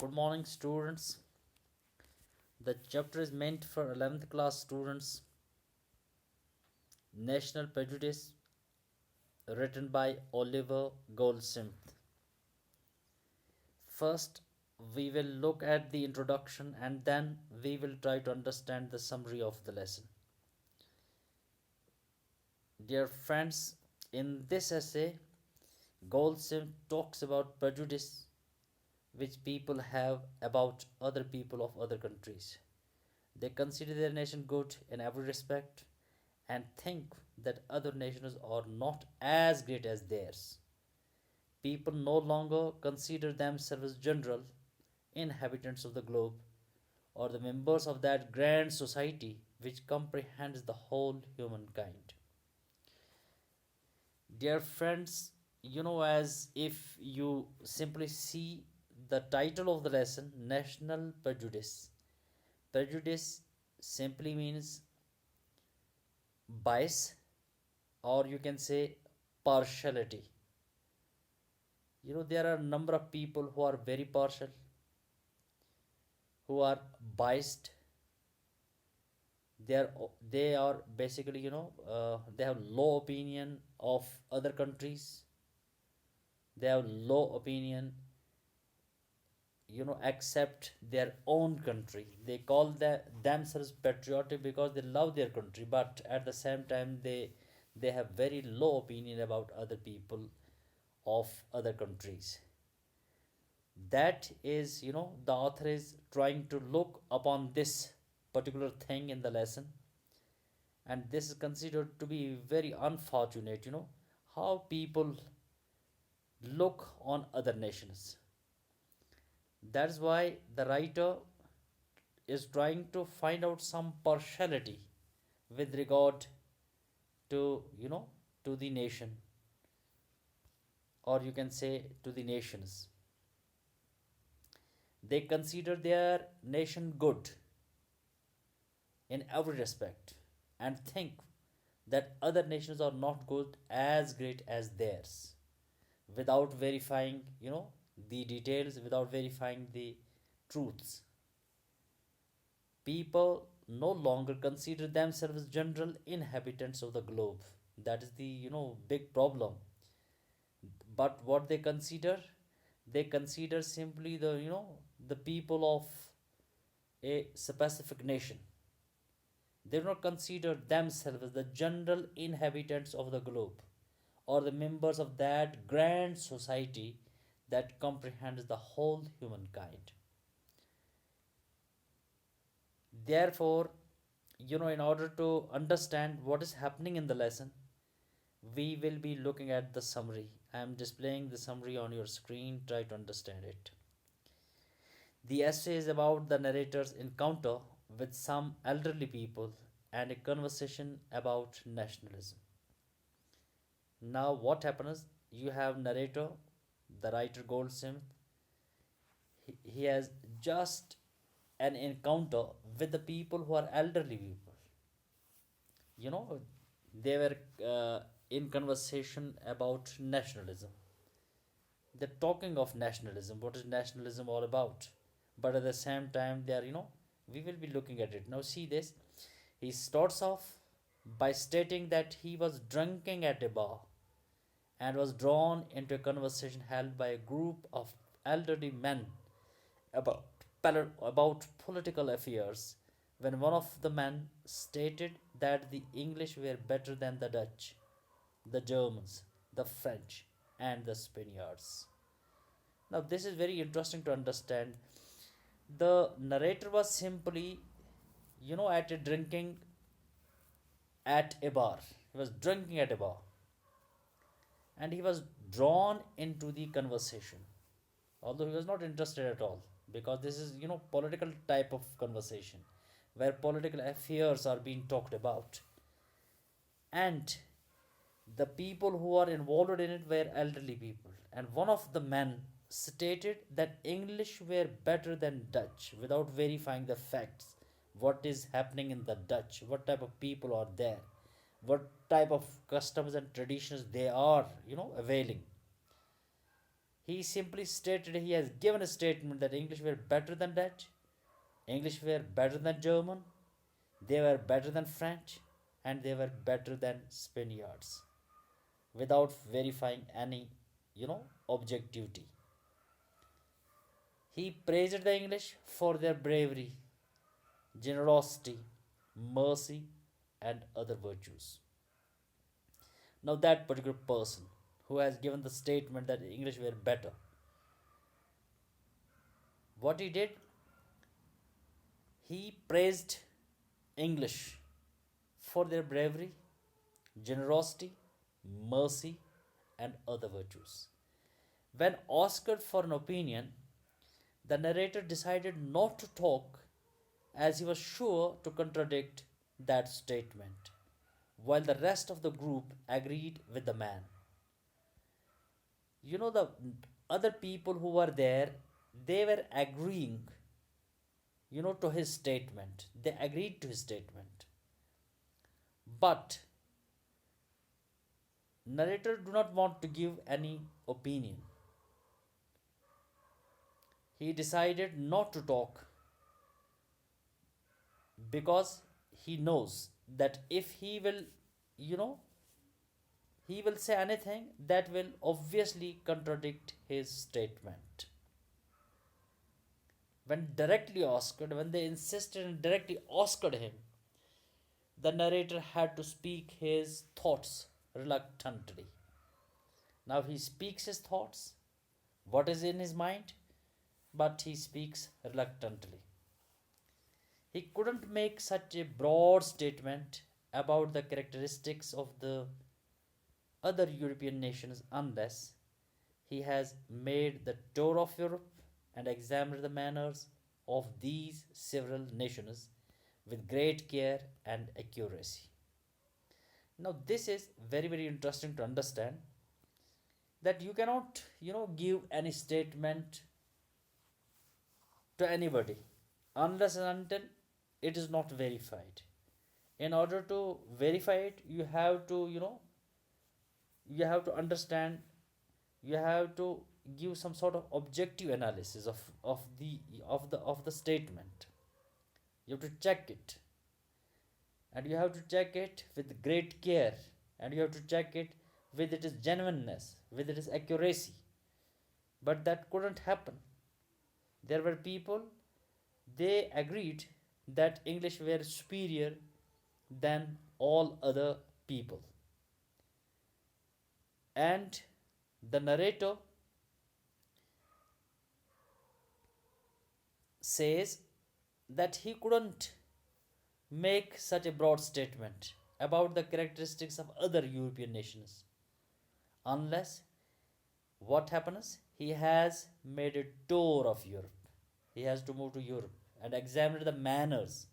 Good morning, students. The chapter is meant for 11th class students. National Prejudice, written by Oliver Goldsmith. First, we will look at the introduction and then we will try to understand the summary of the lesson. Dear friends, in this essay, Goldsmith talks about prejudice which people have about other people of other countries. They consider their nation good in every respect and think that other nations are not as great as theirs. People no longer consider themselves general inhabitants of the globe or the members of that grand society which comprehends the whole humankind. Dear friends, as if you simply see the title of the lesson, National Prejudice. Prejudice simply means bias, or you can say partiality. There are a number of people who are very partial, who are biased. They are basically, they have low opinion of other countries. They have low opinion, accept their own country. They call themselves patriotic because they love their country, but at the same time they have very low opinion about other people of other countries. That is, the author is trying to look upon this particular thing in the lesson, and this is considered to be very unfortunate, how people look on other nations. That's why the writer is trying to find out some partiality with regard to, to the nation, or you can say to the nations. They consider their nation good in every respect and think that other nations are not good as great as theirs without verifying, the details, without verifying the truths. People no longer consider themselves general inhabitants of the globe. That is the, big problem. But what they consider simply the, the people of a specific nation. They do not consider themselves as the general inhabitants of the globe or the members of that grand society that comprehends the whole humankind. Therefore, in order to understand what is happening in the lesson, we will be looking at the summary. I am displaying the summary on your screen. Try to understand it. The essay is about the narrator's encounter with some elderly people and a conversation about nationalism. Now, what happens? You have narrator, the writer Goldsmith. He has just an encounter with the people who are elderly people. You know, they were in conversation about nationalism. They're talking of nationalism. What is nationalism all about? But at the same time, they are, we will be looking at it. Now, see this. He starts off by stating that he was drinking at a bar and was drawn into a conversation held by a group of elderly men about, about political affairs when one of the men stated that the English were better than the Dutch, the Germans, the French, and the Spaniards. Now, this is very interesting to understand. The narrator was simply, at a drinking at a bar. He was drinking at a bar and he was drawn into the conversation, although he was not interested at all, because this is, political type of conversation where political affairs are being talked about, and the people who are involved in it were elderly people, and one of the men stated that English were better than Dutch without verifying the facts. What is happening in the Dutch? What type of people are there? What type of customs and traditions they are, availing? He simply stated, he has given a statement that English were better than Dutch, English were better than German, they were better than French, and they were better than Spaniards without verifying any, objectivity. He praised the English for their bravery, generosity, mercy, and other virtues. Now, that particular person who has given the statement that English were better, what he did, he praised English for their bravery, generosity, mercy, and other virtues. When asked for an opinion, the narrator decided not to talk as he was sure to contradict that statement, while the rest of the group agreed with the man. The other people who were there, they were agreeing, to his statement. They agreed to his statement. But narrator do not want to give any opinion. He decided not to talk because he knows that if you know, he will say anything that will obviously contradict his statement. When they insisted and directly asked him, the narrator had to speak his thoughts reluctantly. Now he speaks his thoughts, what is in his mind, but he speaks reluctantly. He couldn't make such a broad statement about the characteristics of the other European nations unless he has made the tour of Europe and examined the manners of these several nations with great care and accuracy. Now, this is very, very interesting to understand that you cannot, give any statement to anybody unless and until it is not verified. In order to verify it, you have to, you have to understand, you have to give some sort of objective analysis of the statement. You have to check it, and you have to check it with great care, and you have to check it with its genuineness, with its accuracy. But that couldn't happen. There were people, they agreed that English were superior than all other people. And the narrator says that he couldn't make such a broad statement about the characteristics of other European nations unless what happens? He has made a tour of Europe. He has to move to Europe and examine the manners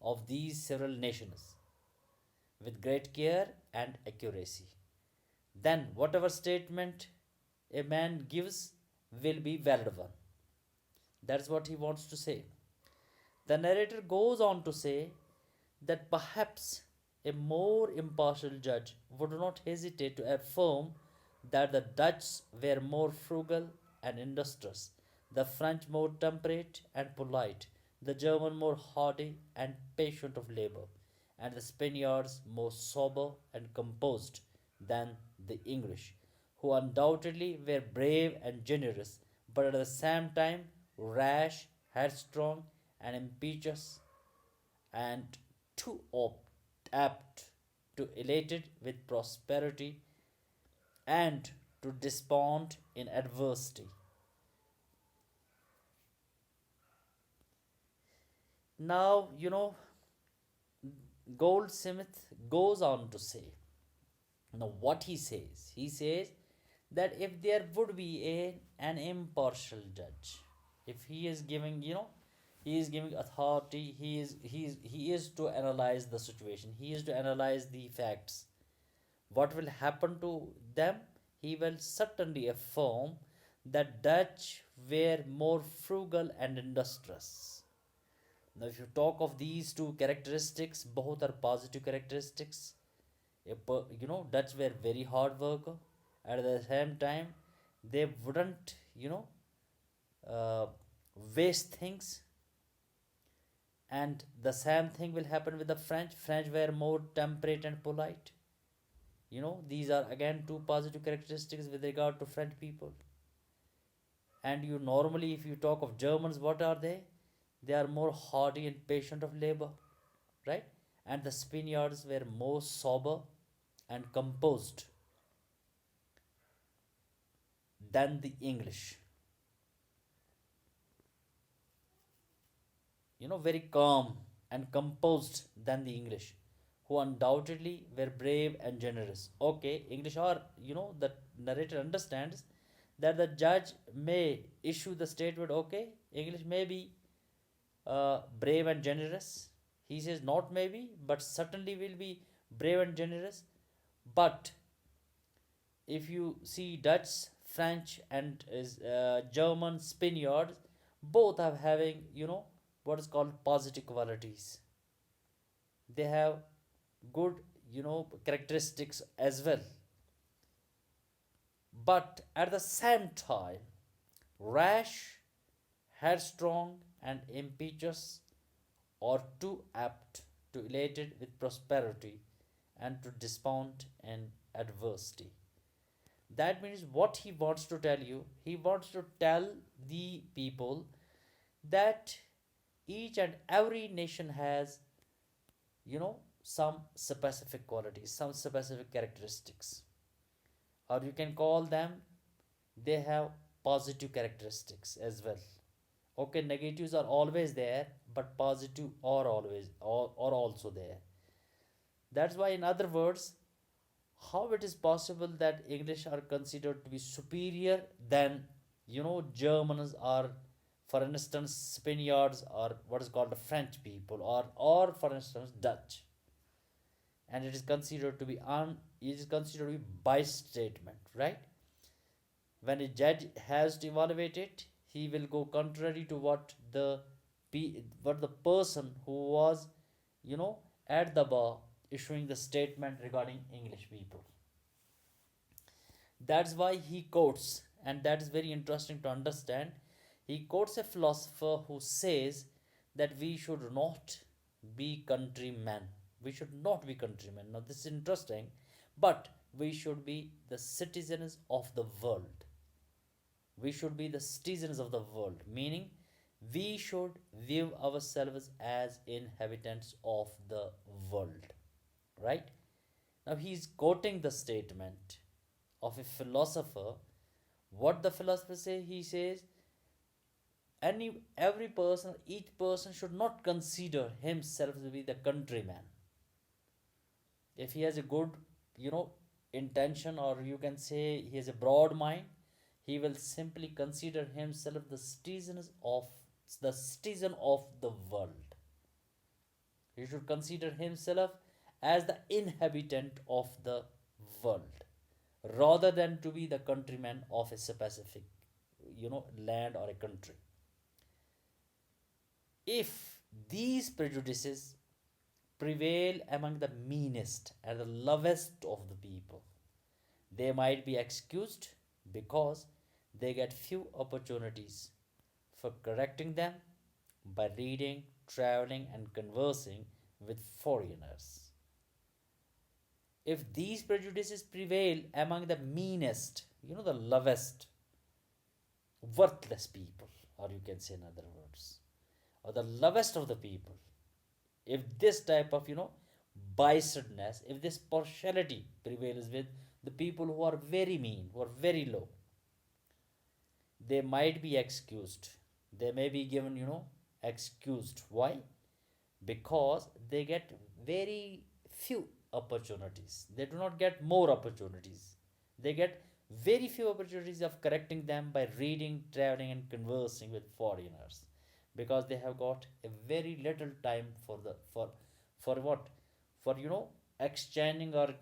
of these several nations with great care and accuracy. Then, whatever statement a man gives will be valid one. That's what he wants to say. The narrator goes on to say that perhaps a more impartial judge would not hesitate to affirm that the Dutch were more frugal and industrious, the French more temperate and polite, the German more hardy and patient of labor, and the Spaniards more sober and composed than the English, who undoubtedly were brave and generous, but at the same time rash, headstrong, and impetuous, and too apt to elated with prosperity and to despond in adversity. Now, Goldsmith goes on to say, now what he says that if there would be an impartial judge, if he is giving, he is giving authority, he is to analyze the situation, he is to analyze the facts. What will happen to them? He will certainly affirm that Dutch were more frugal and industrious. Now, if you talk of these two characteristics, both are positive characteristics. Dutch were very hard worker. At the same time, they wouldn't, you know, uh, waste things. And the same thing will happen with the French. French were more temperate and polite. These are again two positive characteristics with regard to French people. And you normally, if you talk of Germans, what are they? They are more hardy and patient of labor, right? And the Spaniards were more sober and composed than the English. Very calm and composed than the English, who undoubtedly were brave and generous. Okay, English are, the narrator understands that the judge may issue the statement, okay, English may be brave and generous. He says not maybe, but certainly will be brave and generous. But if you see Dutch, French, and German, Spaniards, both are having, what is called positive qualities. They have good, characteristics as well. But at the same time, rash, headstrong, and impetuous, or too apt to elated with prosperity and to despond in adversity. That means what he wants to tell you, he wants to tell the people that each and every nation has, some specific qualities, some specific characteristics, or you can call them, they have positive characteristics as well. Okay, negatives are always there, but positive are always or also there. That's why, in other words, how it is possible that English are considered to be superior than, Germans, or for instance Spaniards, or what is called the French people, or for instance Dutch. And it is considered to be biased statement, right? When a judge has to evaluate it, he will go contrary to what the person who was, at the bar issuing the statement regarding English people. That's why he quotes, and that is very interesting to understand. He quotes a philosopher who says that we should not be countrymen. We should not be countrymen. Now, this is interesting, but we should be the citizens of the world. We should be the citizens of the world, meaning we should view ourselves as inhabitants of the world, right? Now, he's quoting the statement of a philosopher. What the philosopher says, he says, every person, each person should not consider himself to be the countryman. If he has a good, intention, or you can say he has a broad mind, he will simply consider himself the citizen of the world. He should consider himself as the inhabitant of the world, rather than to be the countryman of a specific, land or a country. If these prejudices prevail among the meanest and the lowest of the people, they might be excused because they get few opportunities for correcting them by reading, traveling, and conversing with foreigners. If these prejudices prevail among the meanest, the lowest, worthless people, or you can say in other words, or the lowest of the people, if this type of, biasedness, if this partiality prevails with the people who are very mean, who are very low, they might be excused. They may be given, excused. Why? Because they get very few opportunities. They do not get more opportunities. They get very few opportunities of correcting them by reading, traveling, and conversing with foreigners, because they have got a very little time for what, for exchanging, or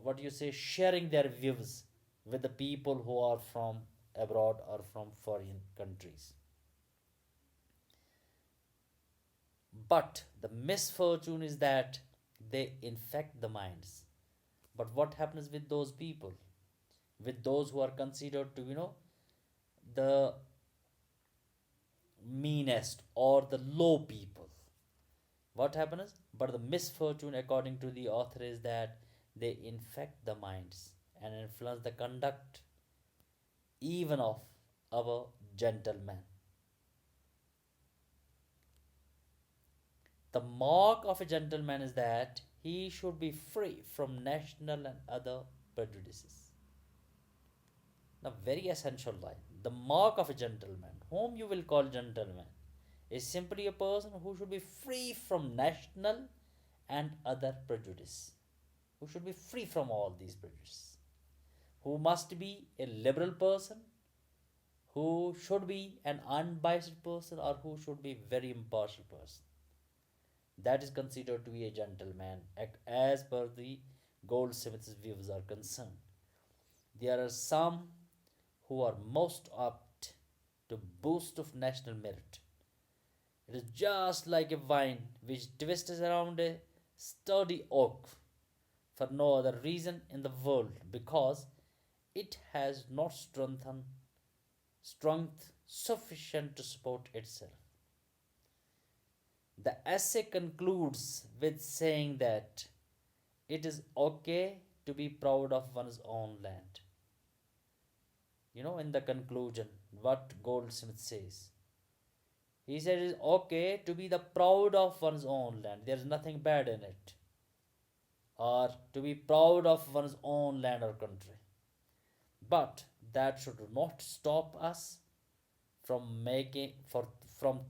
what you say, sharing their views with the people who are from abroad or from foreign countries. But the misfortune is that they infect the minds. But what happens with those people, with those who are considered to, the meanest or the low people. What happens? But the misfortune, according to the author, is that they infect the minds and influence the conduct even of our gentlemen. The mark of a gentleman is that he should be free from national and other prejudices. Now, very essential line. The mark of a gentleman, whom you will call gentleman, is simply a person who should be free from national and other prejudice. Who should be free from all these prejudices. Who must be a liberal person, who should be an unbiased person, or who should be very impartial person. That is considered to be a gentleman as per the Goldsmith's views are concerned. There are some who are most apt to boast of national merit. It is just like a vine which twists around a sturdy oak for no other reason in the world because it has not strength sufficient to support itself. The essay concludes with saying that it is okay to be proud of one's own land. In the conclusion, what Goldsmith says. He said it is okay to be the proud of one's own land. There is nothing bad in it. Or to be proud of one's own land or country. But that should not stop us from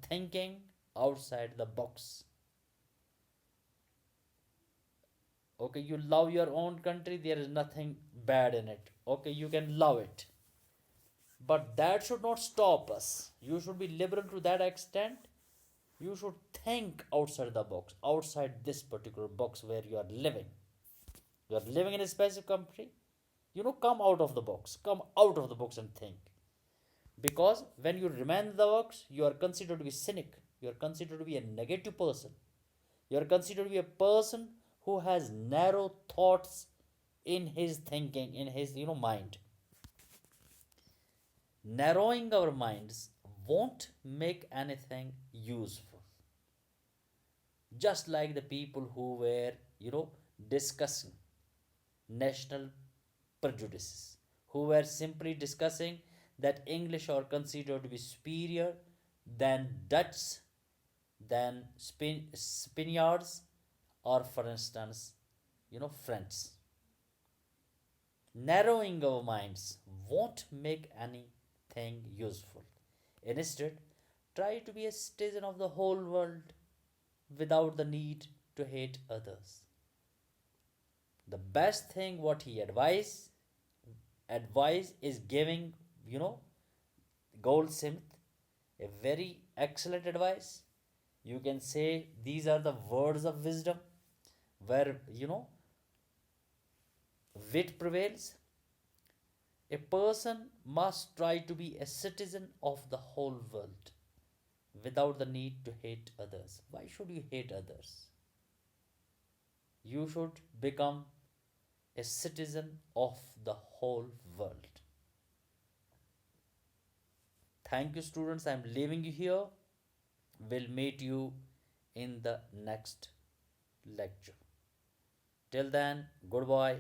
thinking outside the box. Okay, you love your own country, there is nothing bad in it. Okay, you can love it. But that should not stop us. You should be liberal to that extent. You should think outside the box, outside this particular box where you are living. You are living in a specific country. Come out of the box. Come out of the box and think. Because when you remain in the box, you are considered to be cynic. You are considered to be a negative person. You are considered to be a person who has narrow thoughts in his thinking, in his mind. Narrowing our minds won't make anything useful. Just like the people who were, discussing national prejudices, who were simply discussing that English are considered to be superior than Dutch, than Spaniards, or for instance, French. Narrowing our minds won't make anything useful. Instead, try to be a citizen of the whole world without the need to hate others. The best thing what he advise is giving, Goldsmith a very excellent advice. You can say these are the words of wisdom where, wit prevails. A person must try to be a citizen of the whole world without the need to hate others. Why should you hate others? You should become a citizen of the whole world. Thank you, students. I'm leaving you here. We'll meet you in the next lecture. Till then, goodbye.